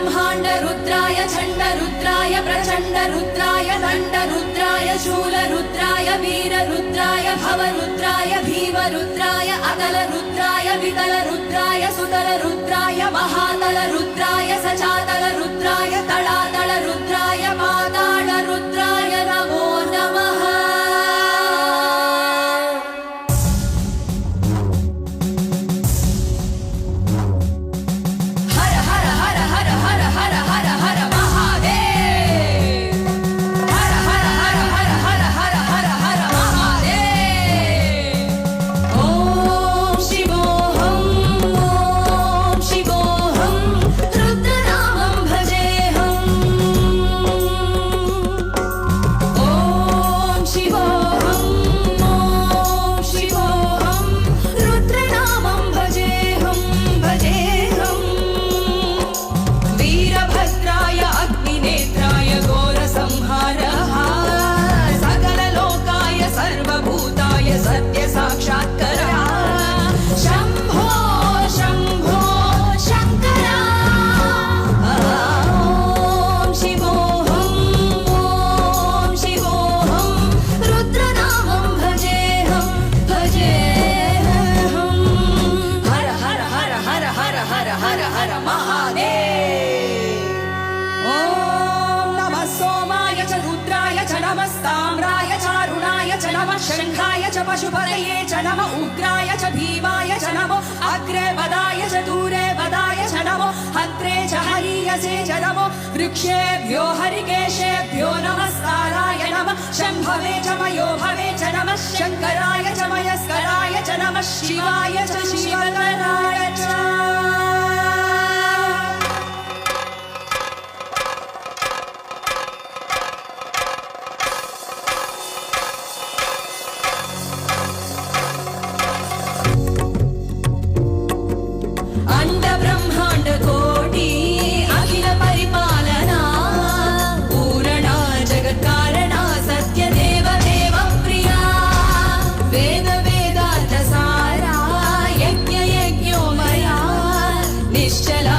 ब्रह्माण्ड रुद्राय चण्ड रुद्राय प्रचण्ड रुद्राय दण्ड रुद्राय शूल रुद्राय वीर रुद्राय भव रुद्राय भीम रुद्राय अकल रुद्राय विकल रुद्राय सुतल रुद्राय महातल रुद्राय सचातल रुद्राय तलातल रुद्राय पाताल रुद्राय नमो नमः। हर हर हर हर हर हर हर हर महादेव। हर हर हर हर हर हर हर हर महादेव। ओम शिवोऽहं ओम शिवोऽहं रुद्रनामं भजेऽहम्। ओम शिवोऽहं ओम शिवोऽहं रुद्रनामं भजेऽहम् भजेऽहम्। वीरभद्राय अग्निनेत्राय घोरसंहारः सकललोकाय सर्वभूताय सत्यसाक्षात्कारः शम्भो शम्भो शङ्कर। ॐ शिवोऽहं ॐ शिवोऽहं रुद्रनामं भजेऽहं भजेऽहम्। हर हर हर हर हर हर हर हर महादेव। ॐ नमः सोमाय च रुद्राय च नमस्ताम्राय च अरुणाय च नमः शङ्खाय च पशुपतये च नमः उग्राय च भीमाय च नमो अग्रे वदाय च दूरे वदाय च नमो हत्रे च हरीयसे च नमो वृक्षेभ्यो हरिकेशेभ्यो नमस्काराय नमः शम्भवे च मयोभवे च नमः शङ्कराय च मयस्कराय च नमः शिवाय च शिवकराय च। अंड ब्रह्मांड कोटि अखिल परिपालना पूरणा जगत्कारणा सत्य देव देव प्रिया वेद वेदांत सारा यज्ञ यज्ञोमया निश्चला